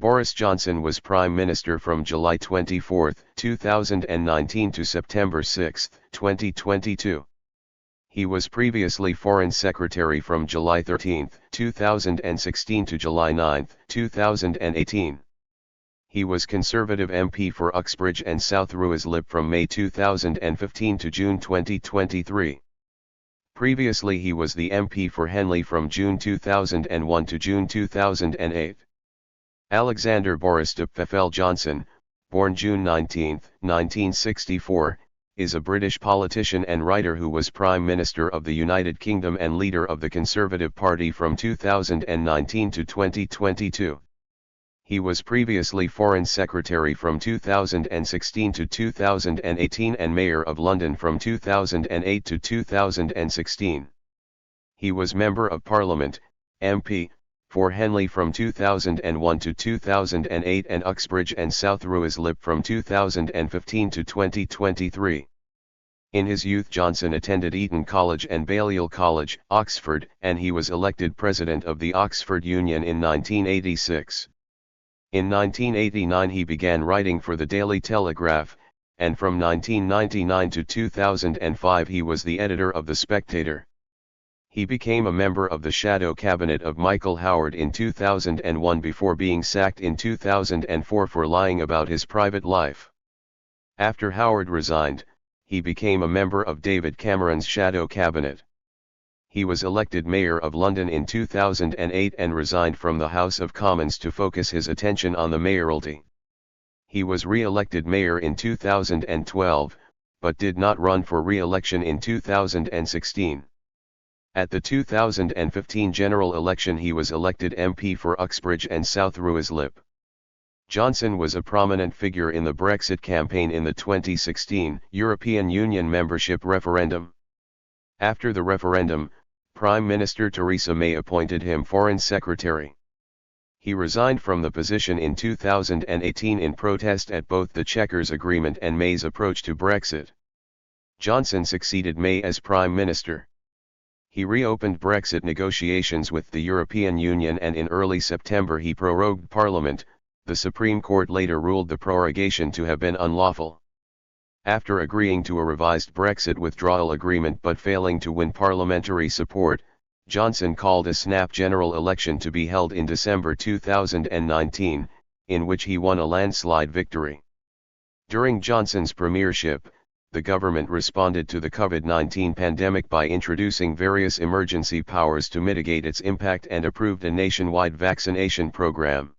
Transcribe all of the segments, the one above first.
Boris Johnson was Prime Minister from July 24, 2019 to September 6, 2022. He was previously Foreign Secretary from July 13, 2016 to July 9, 2018. He was Conservative MP for Uxbridge and South Ruislip from May 2015 to June 2023. Previously he was the MP for Henley from June 2001 to June 2008. Alexander Boris de Pfeffel Johnson, born June 19, 1964, is a British politician and writer who was Prime Minister of the United Kingdom and leader of the Conservative Party from 2019 to 2022. He was previously Foreign Secretary from 2016 to 2018 and Mayor of London from 2008 to 2016. He was Member of Parliament, MP, for Henley from 2001 to 2008 and Uxbridge and South Ruislip from 2015 to 2023. In his youth Johnson attended Eton College and Balliol College, Oxford, and he was elected President of the Oxford Union in 1986. In 1989 he began writing for the Daily Telegraph, and from 1999 to 2005 he was the editor of The Spectator. He became a member of the shadow cabinet of Michael Howard in 2001 before being sacked in 2004 for lying about his private life. After Howard resigned, he became a member of David Cameron's shadow cabinet. He was elected Mayor of London in 2008 and resigned from the House of Commons to focus his attention on the mayoralty. He was re-elected mayor in 2012, but did not run for re-election in 2016. At the 2015 general election he was elected MP for Uxbridge and South Ruislip. Johnson was a prominent figure in the Brexit campaign in the 2016 European Union membership referendum. After the referendum, Prime Minister Theresa May appointed him Foreign Secretary. He resigned from the position in 2018 in protest at both the Chequers Agreement and May's approach to Brexit. Johnson succeeded May as Prime Minister. He reopened Brexit negotiations with the European Union and in early September he prorogued Parliament. The Supreme Court later ruled the prorogation to have been unlawful. After agreeing to a revised Brexit withdrawal agreement but failing to win parliamentary support, Johnson called a snap general election to be held in December 2019, in which he won a landslide victory. During Johnson's premiership, the government responded to the COVID-19 pandemic by introducing various emergency powers to mitigate its impact and approved a nationwide vaccination program.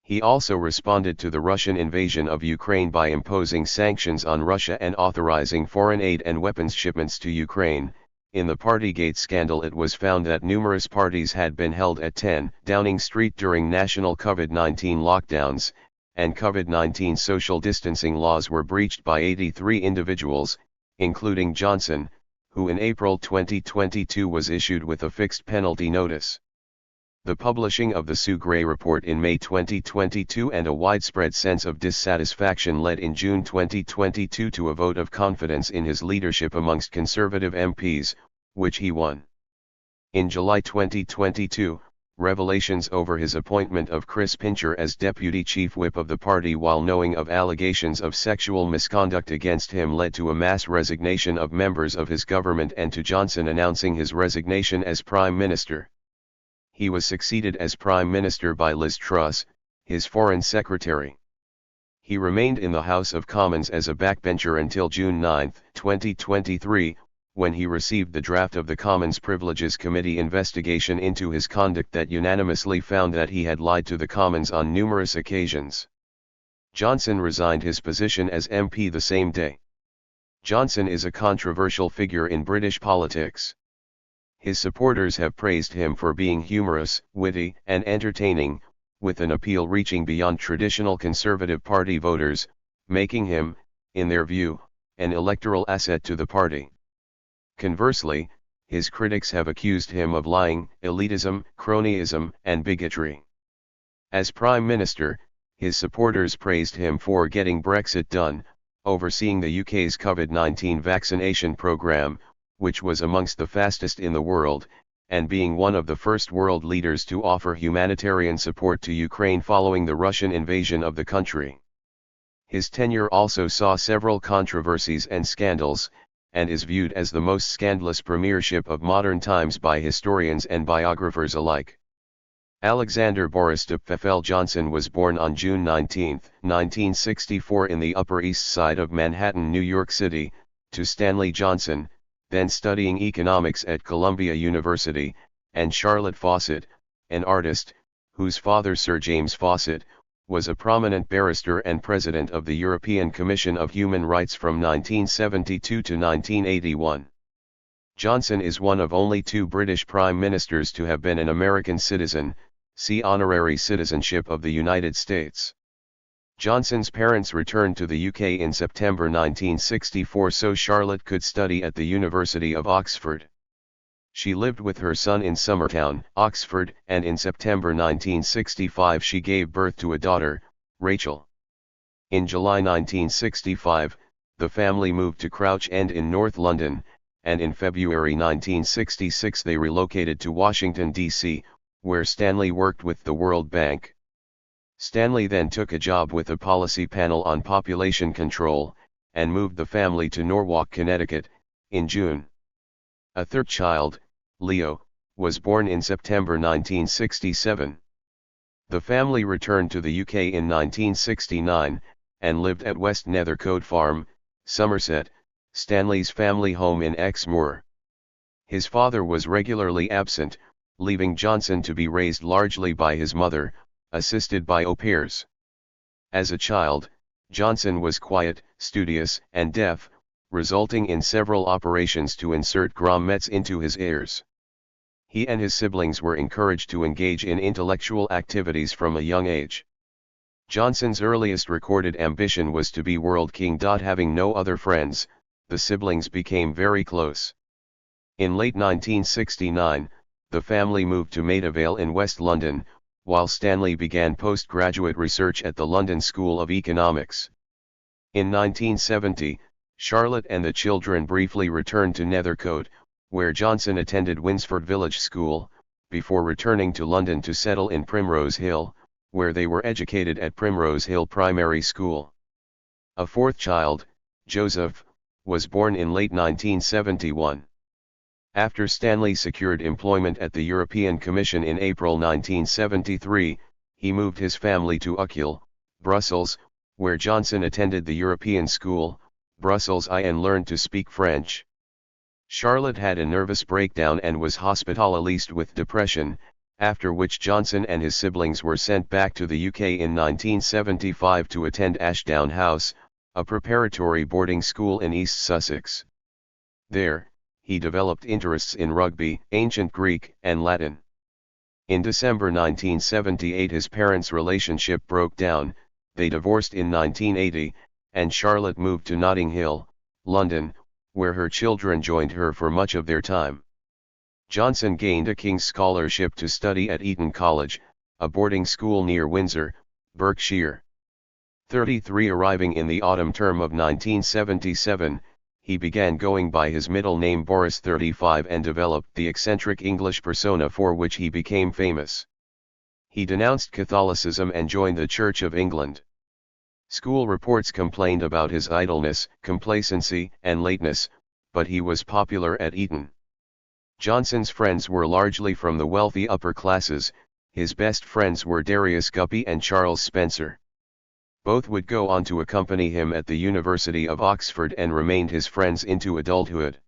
He also responded to the Russian invasion of Ukraine by imposing sanctions on Russia and authorizing foreign aid and weapons shipments to Ukraine. In the Partygate scandal, it was found that numerous parties had been held at 10 Downing Street during national COVID-19 lockdowns, and COVID-19 social distancing laws were breached by 83 individuals, including Johnson, who in April 2022 was issued with a fixed penalty notice. The publishing of the Sue Gray Report in May 2022 and a widespread sense of dissatisfaction led in June 2022 to a vote of confidence in his leadership amongst Conservative MPs, which he won. In July 2022, revelations over his appointment of Chris Pincher as Deputy Chief Whip of the party while knowing of allegations of sexual misconduct against him led to a mass resignation of members of his government and to Johnson announcing his resignation as Prime Minister. He was succeeded as Prime Minister by Liz Truss, his Foreign Secretary. He remained in the House of Commons as a backbencher until June 9, 2023, when he received the draft of the Commons Privileges Committee investigation into his conduct that unanimously found that he had lied to the Commons on numerous occasions. Johnson resigned his position as MP the same day. Johnson is a controversial figure in British politics. His supporters have praised him for being humorous, witty, and entertaining, with an appeal reaching beyond traditional Conservative Party voters, making him, in their view, an electoral asset to the party. Conversely, his critics have accused him of lying, elitism, cronyism, and bigotry. As Prime Minister, his supporters praised him for getting Brexit done, overseeing the UK's COVID-19 vaccination programme, which was amongst the fastest in the world, and being one of the first world leaders to offer humanitarian support to Ukraine following the Russian invasion of the country. His tenure also saw several controversies and scandals, and is viewed as the most scandalous premiership of modern times by historians and biographers alike. Alexander Boris Johnson was born on June 19, 1964 in the Upper East Side of Manhattan, New York City, to Stanley Johnson, then studying economics at Columbia University, and Charlotte Fawcett, an artist, whose father Sir James Fawcett, was a prominent barrister and president of the European Commission of Human Rights from 1972 to 1981. Johnson is one of only 2 British Prime Ministers to have been an American citizen, see honorary citizenship of the United States. Johnson's parents returned to the UK in September 1964 so Charlotte could study at the University of Oxford. She lived with her son in Summertown, Oxford, and in September 1965 she gave birth to a daughter, Rachel. In July 1965, the family moved to Crouch End in North London, and in February 1966 they relocated to Washington, D.C., where Stanley worked with the World Bank. Stanley then took a job with a policy panel on population control, and moved the family to Norwalk, Connecticut, in June. A third child, Leo, was born in September 1967. The family returned to the UK in 1969, and lived at West Nethercote Farm, Somerset, Stanley's family home in Exmoor. His father was regularly absent, leaving Johnson to be raised largely by his mother, assisted by au pairs. As a child, Johnson was quiet, studious, and deaf, resulting in several operations to insert grommets into his ears. He and his siblings were encouraged to engage in intellectual activities from a young age. Johnson's earliest recorded ambition was to be world king. Having no other friends, the siblings became very close. In late 1969, the family moved to Maida Vale in West London, while Stanley began postgraduate research at the London School of Economics. In 1970, Charlotte and the children briefly returned to Nethercote, where Johnson attended Winsford Village School, before returning to London to settle in Primrose Hill, where they were educated at Primrose Hill Primary School. A fourth child, Joseph, was born in late 1971. After Stanley secured employment at the European Commission in April 1973, he moved his family to Uccle, Brussels, where Johnson attended the European School, Brussels I and learned to speak French. Charlotte had a nervous breakdown and was hospitalized with depression, after which Johnson and his siblings were sent back to the UK in 1975 to attend Ashdown House, a preparatory boarding school in East Sussex. There, he developed interests in rugby, ancient Greek, and Latin. In December 1978 his parents' relationship broke down, they divorced in 1980, and Charlotte moved to Notting Hill, London, where her children joined her for much of their time. Johnson gained a King's Scholarship to study at Eton College, a boarding school near Windsor, Berkshire. 33 arriving in the autumn term of 1977, he began going by his middle name Boris 35 and developed the eccentric English persona for which he became famous. He denounced Catholicism and joined the Church of England. School reports complained about his idleness, complacency, and lateness, but he was popular at Eton. Johnson's friends were largely from the wealthy upper classes. His best friends were Darius Guppy and Charles Spencer. Both would go on to accompany him at the University of Oxford and remained his friends into adulthood.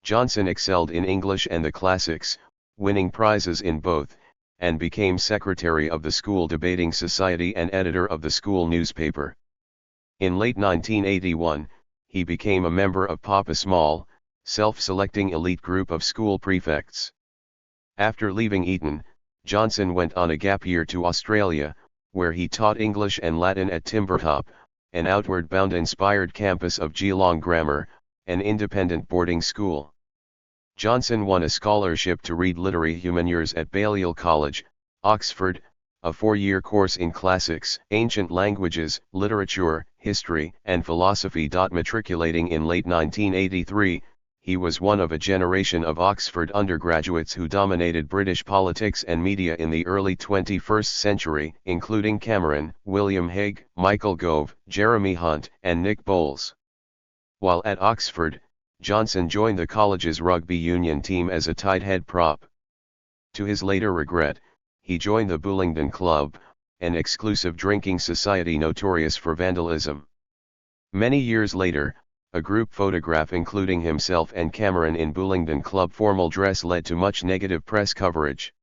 Johnson excelled in English and the classics, winning prizes in both, and became secretary of the school debating society and editor of the school newspaper. In late 1981, he became a member of Papa Small, self-selecting elite group of school prefects. After leaving Eton, Johnson went on a gap year to Australia, where he taught English and Latin at Timbertop, an outward-bound inspired campus of Geelong Grammar, an independent boarding school. Johnson won a scholarship to read literary humaniores at Balliol College, Oxford, a 4-year course in classics, ancient languages, literature, history, and philosophy. Matriculating in late 1983, he was one of a generation of Oxford undergraduates who dominated British politics and media in the early 21st century, including Cameron, William Hague, Michael Gove, Jeremy Hunt, and Nick Bowles. While at Oxford, Johnson joined the college's rugby union team as a tight head prop. To his later regret, he joined the Bullingdon Club, an exclusive drinking society notorious for vandalism. Many years later, a group photograph including himself and Cameron in Bullingdon Club formal dress led to much negative press coverage.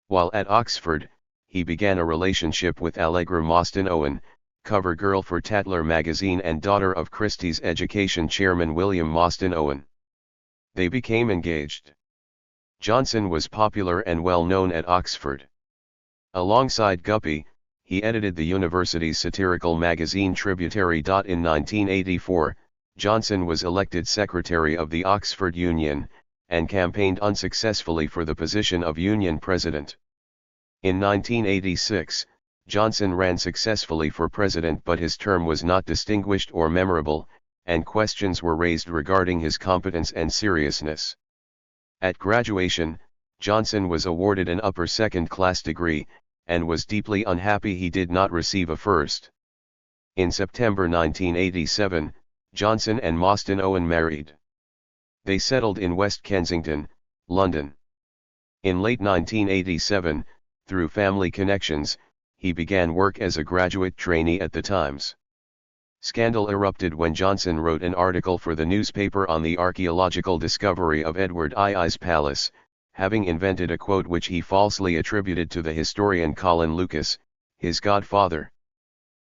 While at Oxford, he began a relationship with Allegra Mostyn Owen, cover girl for Tatler magazine and daughter of Christie's Education chairman William Mostyn Owen. They became engaged. Johnson was popular and well known at Oxford. Alongside Guppy, he edited the university's satirical magazine Tributary. In 1984, Johnson was elected secretary of the Oxford Union, and campaigned unsuccessfully for the position of union president. In 1986, Johnson ran successfully for president, but his term was not distinguished or memorable, and questions were raised regarding his competence and seriousness. At graduation, Johnson was awarded an upper second-class degree, and was deeply unhappy he did not receive a first. In September 1987, Johnson and Mostyn Owen married. They settled in West Kensington, London. In late 1987, through family connections, he began work as a graduate trainee at the Times. Scandal erupted when Johnson wrote an article for the newspaper on the archaeological discovery of Edward II's palace, having invented a quote which he falsely attributed to the historian Colin Lucas, his godfather.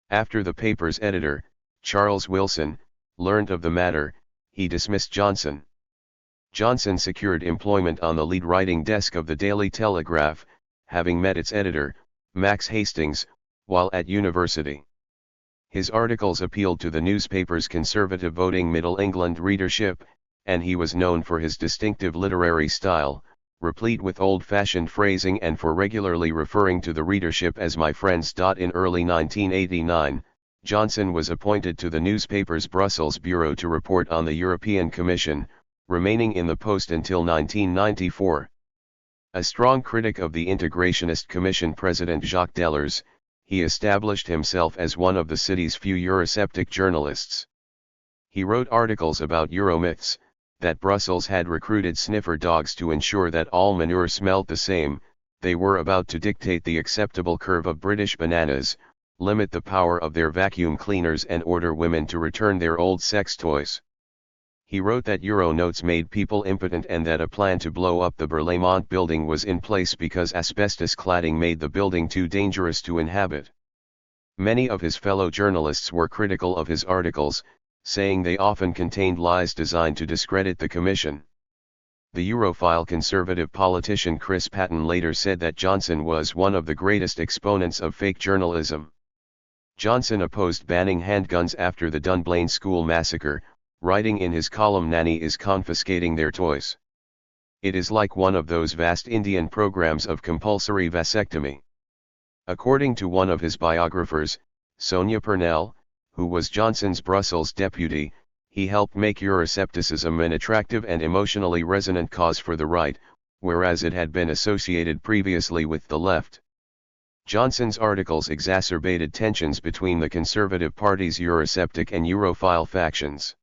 After the paper's editor, Charles Wilson, learned of the matter, he dismissed Johnson. Johnson secured employment on the lead writing desk of the Daily Telegraph, having met its editor, Max Hastings, while at university. His articles appealed to the newspaper's conservative voting Middle England readership, and he was known for his distinctive literary style, replete with old-fashioned phrasing, and for regularly referring to the readership as "my friends." In early 1989, Johnson was appointed to the newspaper's Brussels bureau to report on the European Commission, remaining in the post until 1994. A strong critic of the integrationist Commission President Jacques Delors, he established himself as one of the city's few Eurosceptic journalists. He wrote articles about Euromyths, that Brussels had recruited sniffer dogs to ensure that all manure smelt the same, they were about to dictate the acceptable curve of British bananas, limit the power of their vacuum cleaners, and order women to return their old sex toys. He wrote that Euro notes made people impotent and that a plan to blow up the Berlaymont building was in place because asbestos cladding made the building too dangerous to inhabit. Many of his fellow journalists were critical of his articles, saying they often contained lies designed to discredit the Commission. The Europhile conservative politician Chris Patten later said that Johnson was one of the greatest exponents of fake journalism. Johnson opposed banning handguns after the Dunblane School massacre, writing in his column "Nanny is confiscating their toys. It is like one of those vast Indian programs of compulsory vasectomy." According to one of his biographers, Sonia Purnell, who was Johnson's Brussels deputy, he helped make Euroscepticism an attractive and emotionally resonant cause for the right, whereas it had been associated previously with the left. Johnson's articles exacerbated tensions between the Conservative Party's Eurosceptic and Europhile factions.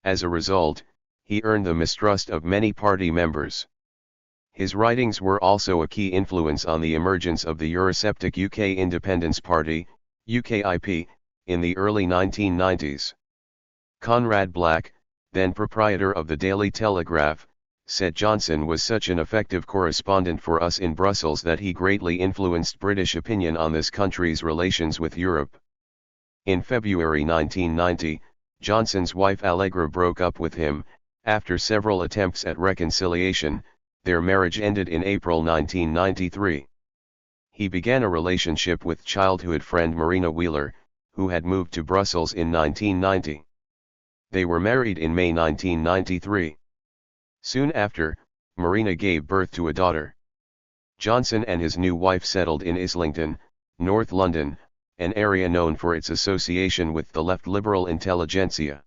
As a result, he earned the mistrust of many party members. His writings were also a key influence on the emergence of the Eurosceptic UK Independence Party, UKIP, in the early 1990s. Conrad Black, then proprietor of the Daily Telegraph, said Johnson was such an effective correspondent for us in Brussels that he greatly influenced British opinion on this country's relations with Europe. In February 1990, Johnson's wife Allegra broke up with him. After several attempts at reconciliation, their marriage ended in April 1993. He began a relationship with childhood friend Marina Wheeler, who had moved to Brussels in 1990. They were married in May 1993. Soon after, Marina gave birth to a daughter. Johnson and his new wife settled in Islington, North London, an area known for its association with the left liberal intelligentsia.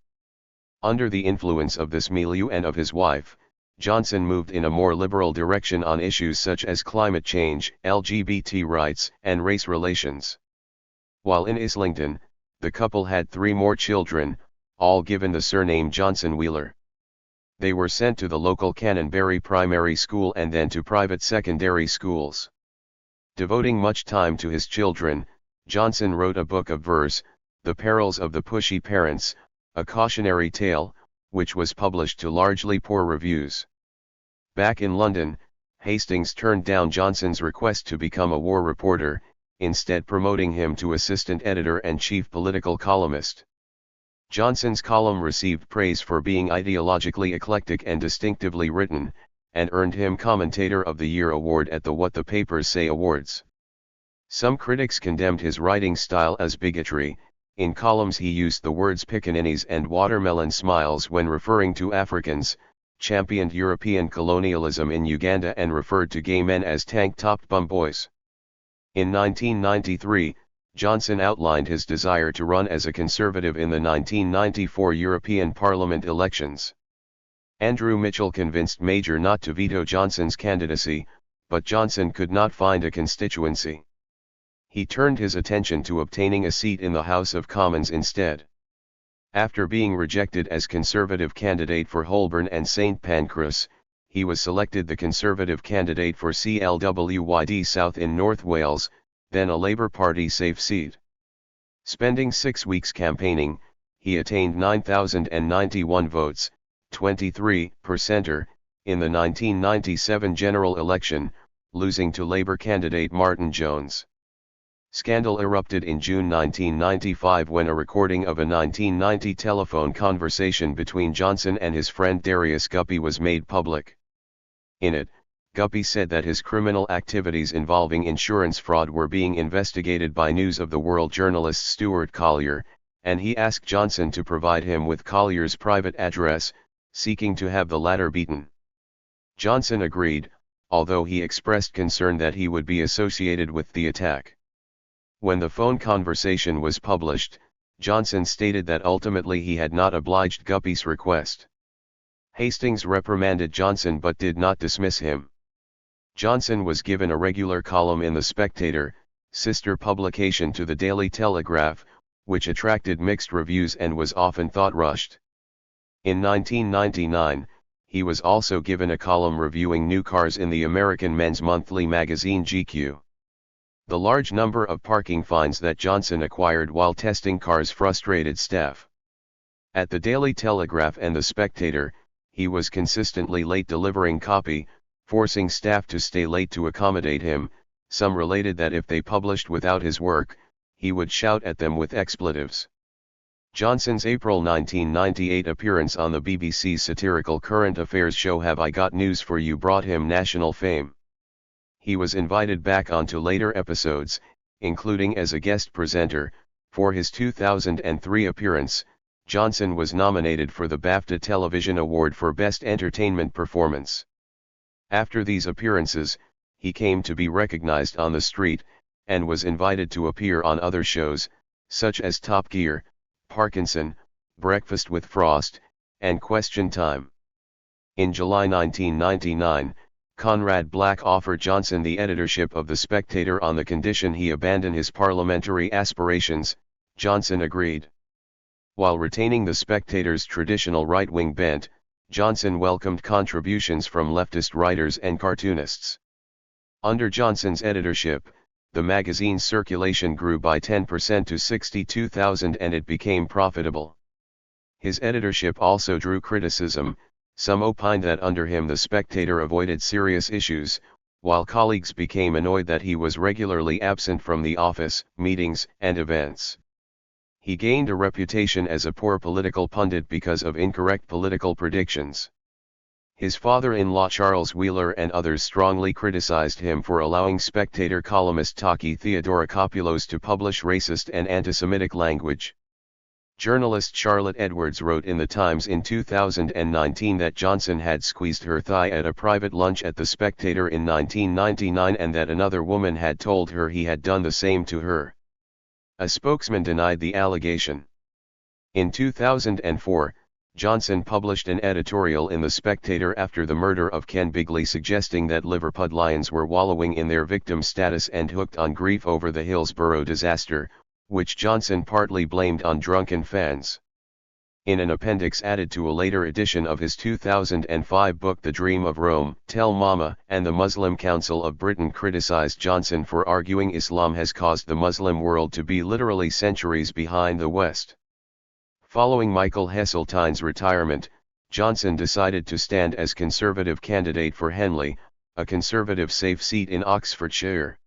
Under the influence of this milieu and of his wife, Johnson moved in a more liberal direction on issues such as climate change, LGBT rights, and race relations. While in Islington, the couple had 3 more children, all given the surname Johnson-Wheeler. They were sent to the local Canonbury primary school and then to private secondary schools. Devoting much time to his children, Johnson wrote a book of verse, The Perils of the Pushy Parents, a cautionary tale, which was published to largely poor reviews. Back in London, Hastings turned down Johnson's request to become a war reporter, instead promoting him to assistant editor and chief political columnist. Johnson's column received praise for being ideologically eclectic and distinctively written, and earned him Commentator of the Year award at the What the Papers Say Awards. Some critics condemned his writing style as bigotry. In columns he used the words pickaninnies and watermelon smiles when referring to Africans, championed European colonialism in Uganda and referred to gay men as tank-topped bum boys. In 1993, Johnson outlined his desire to run as a Conservative in the 1994 European Parliament elections. Andrew Mitchell convinced Major not to veto Johnson's candidacy, but Johnson could not find a constituency. He turned his attention to obtaining a seat in the House of Commons instead. After being rejected as Conservative candidate for Holborn and St Pancras, he was selected the Conservative candidate for CLWYD South in North Wales, then a Labour Party safe seat. Spending 6 weeks campaigning, he attained 9,091 votes, 23%, in the 1997 general election, losing to Labour candidate Martin Jones. Scandal erupted in June 1995 when a recording of a 1990 telephone conversation between Johnson and his friend Darius Guppy was made public. In it, Guppy said that his criminal activities involving insurance fraud were being investigated by News of the World journalist Stuart Collier, and he asked Johnson to provide him with Collier's private address, seeking to have the latter beaten. Johnson agreed, although he expressed concern that he would be associated with the attack. When the phone conversation was published, Johnson stated that ultimately he had not obliged Guppy's request. Hastings reprimanded Johnson but did not dismiss him. Johnson was given a regular column in The Spectator, sister publication to the Daily Telegraph, which attracted mixed reviews and was often thought rushed. In 1999, he was also given a column reviewing new cars in the American men's monthly magazine GQ. The large number of parking fines that Johnson acquired while testing cars frustrated staff. At the Daily Telegraph and The Spectator, he was consistently late delivering copy, forcing staff to stay late to accommodate him. Some related that if they published without his work, he would shout at them with expletives. Johnson's April 1998 appearance on the BBC's satirical current affairs show Have I Got News for You brought him national fame. He was invited back onto later episodes, including as a guest presenter. For his 2003 appearance, Johnson was nominated for the BAFTA Television Award for Best Entertainment Performance. After these appearances, he came to be recognized on the street, and was invited to appear on other shows, such as Top Gear, Parkinson, Breakfast with Frost, and Question Time. In July 1999, Conrad Black offered Johnson the editorship of The Spectator on the condition he abandon his parliamentary aspirations. Johnson agreed. While retaining The Spectator's traditional right-wing bent, Johnson welcomed contributions from leftist writers and cartoonists. Under Johnson's editorship, the magazine's circulation grew by 10% to 62,000 and it became profitable. His editorship also drew criticism. Some opined that under him The Spectator avoided serious issues, while colleagues became annoyed that he was regularly absent from the office, meetings, and events. He gained a reputation as a poor political pundit because of incorrect political predictions. His father-in-law Charles Wheeler and others strongly criticized him for allowing Spectator columnist Taki Theodorakopoulos to publish racist and anti-Semitic language. Journalist Charlotte Edwards wrote in The Times in 2019 that Johnson had squeezed her thigh at a private lunch at The Spectator in 1999 and that another woman had told her he had done the same to her. A spokesman denied the allegation. In 2004, Johnson published an editorial in The Spectator after the murder of Ken Bigley suggesting that Liverpudlians were wallowing in their victim status and hooked on grief over the Hillsborough disaster, which Johnson partly blamed on drunken fans. In an appendix added to a later edition of his 2005 book The Dream of Rome, Tell Mama and the Muslim Council of Britain criticized Johnson for arguing Islam has caused the Muslim world to be literally centuries behind the West. Following Michael Heseltine's retirement, Johnson decided to stand as Conservative candidate for Henley, a Conservative safe seat in Oxfordshire.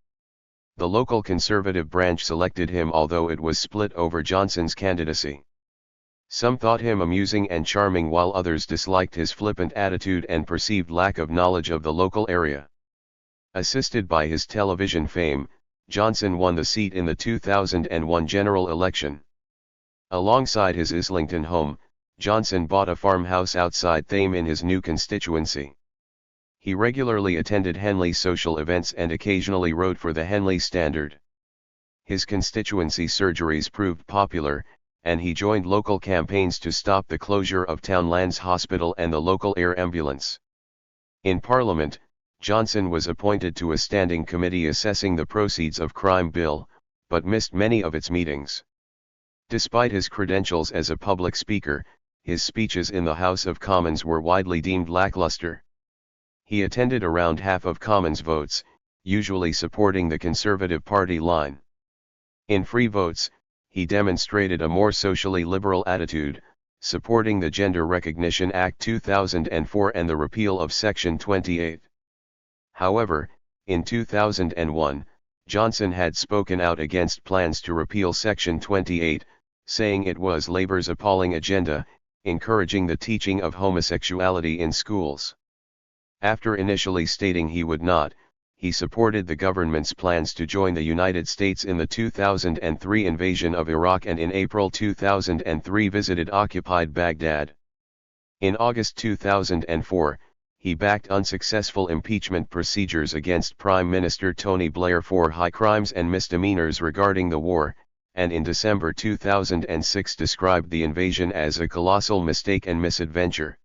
The local Conservative branch selected him although it was split over Johnson's candidacy. Some thought him amusing and charming while others disliked his flippant attitude and perceived lack of knowledge of the local area. Assisted by his television fame, Johnson won the seat in the 2001 general election. Alongside his Islington home, Johnson bought a farmhouse outside Thame in his new constituency. He regularly attended Henley social events and occasionally wrote for the Henley Standard. His constituency surgeries proved popular, and he joined local campaigns to stop the closure of Townlands Hospital and the local air ambulance. In Parliament, Johnson was appointed to a standing committee assessing the proceeds of crime bill, but missed many of its meetings. Despite his credentials as a public speaker, his speeches in the House of Commons were widely deemed lackluster. He attended around half of Commons votes, usually supporting the Conservative Party line. In free votes, he demonstrated a more socially liberal attitude, supporting the Gender Recognition Act 2004 and the repeal of Section 28. However, in 2001, Johnson had spoken out against plans to repeal Section 28, saying it was Labour's appalling agenda, encouraging the teaching of homosexuality in schools. After initially stating he would not, he supported the government's plans to join the United States in the 2003 invasion of Iraq and in April 2003 visited occupied Baghdad. In August 2004, he backed unsuccessful impeachment procedures against Prime Minister Tony Blair for high crimes and misdemeanors regarding the war, and in December 2006 described the invasion as a colossal mistake and misadventure.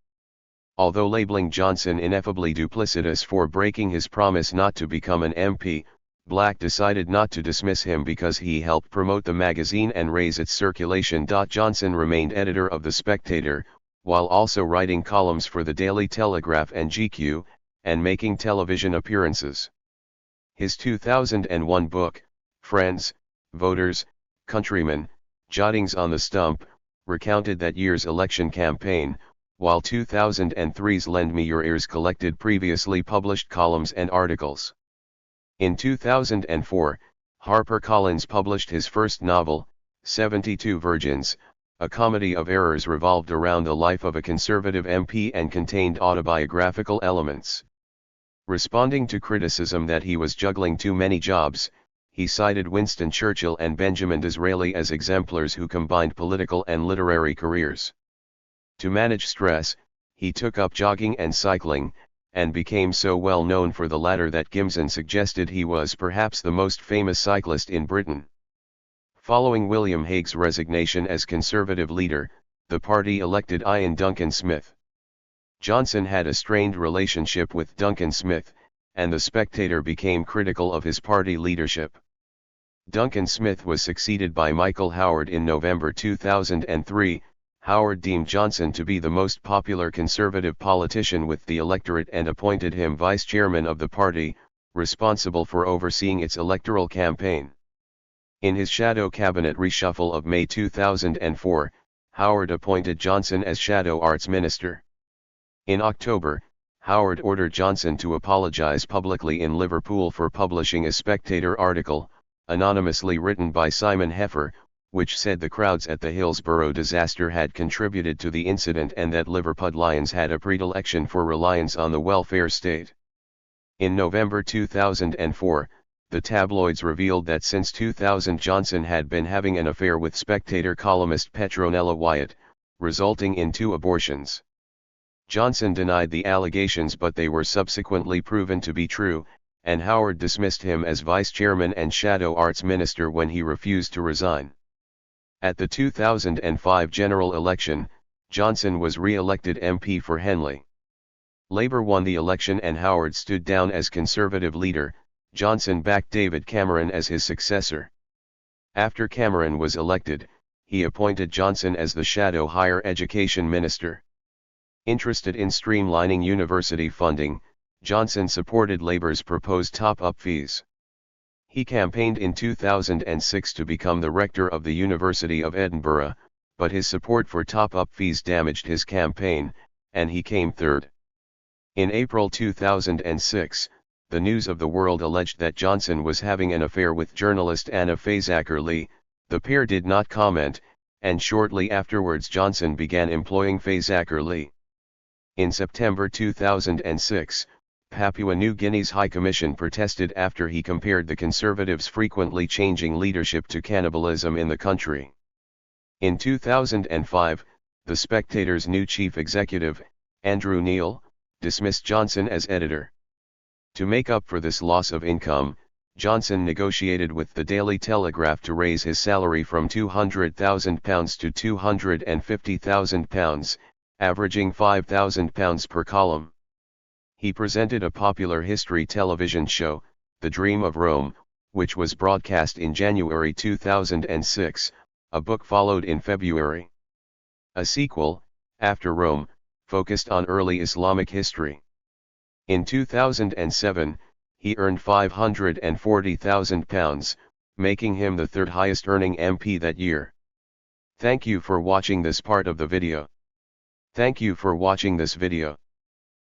Although labeling Johnson ineffably duplicitous for breaking his promise not to become an MP, Black decided not to dismiss him because he helped promote the magazine and raise its circulation. Johnson remained editor of The Spectator, while also writing columns for the Daily Telegraph and GQ, and making television appearances. His 2001 book, Friends, Voters, Countrymen, Jottings on the Stump, recounted that year's election campaign, while 2003's Lend Me Your Ears collected previously published columns and articles. In 2004, HarperCollins published his first novel, 72 Virgins, a comedy of errors revolved around the life of a Conservative MP and contained autobiographical elements. Responding to criticism that he was juggling too many jobs, he cited Winston Churchill and Benjamin Disraeli as exemplars who combined political and literary careers. To manage stress, he took up jogging and cycling, and became so well known for the latter that Gimson suggested he was perhaps the most famous cyclist in Britain. Following William Hague's resignation as Conservative leader, the party elected Ian Duncan Smith. Johnson had a strained relationship with Duncan Smith, and The Spectator became critical of his party leadership. Duncan Smith was succeeded by Michael Howard in November 2003. Howard deemed Johnson to be the most popular Conservative politician with the electorate and appointed him vice chairman of the party, responsible for overseeing its electoral campaign. In his shadow cabinet reshuffle of May 2004, Howard appointed Johnson as Shadow Arts Minister. In October, Howard ordered Johnson to apologize publicly in Liverpool for publishing a Spectator article, anonymously written by Simon Heffer, which said the crowds at the Hillsborough disaster had contributed to the incident and that Liverpudlians had a predilection for reliance on the welfare state. In November 2004, the tabloids revealed that since 2000 Johnson had been having an affair with Spectator columnist Petronella Wyatt, resulting in 2 abortions. Johnson denied the allegations but they were subsequently proven to be true, and Howard dismissed him as vice chairman and shadow arts minister when he refused to resign. At the 2005 general election, Johnson was re-elected MP for Henley. Labour won the election and Howard stood down as Conservative leader. Johnson backed David Cameron as his successor. After Cameron was elected, he appointed Johnson as the shadow higher education minister. Interested in streamlining university funding, Johnson supported Labour's proposed top-up fees. He campaigned in 2006 to become the rector of the University of Edinburgh, but his support for top-up fees damaged his campaign, and he came third. In April 2006, the News of the World alleged that Johnson was having an affair with journalist Anna Fazakerley. The pair did not comment, and shortly afterwards Johnson began employing Fazakerley. In September 2006, Papua New Guinea's High Commission protested after he compared the Conservatives' frequently changing leadership to cannibalism in the country. In 2005, The Spectator's new chief executive, Andrew Neil, dismissed Johnson as editor. To make up for this loss of income, Johnson negotiated with the Daily Telegraph to raise his salary from £200,000 to £250,000, averaging £5,000 per column. He presented a popular history television show, The Dream of Rome, which was broadcast in January 2006, a book followed in February. A sequel, After Rome, focused on early Islamic history. In 2007, he earned £540,000, making him the third highest earning MP that year. Thank you for watching this part of the video. Thank you for watching this video.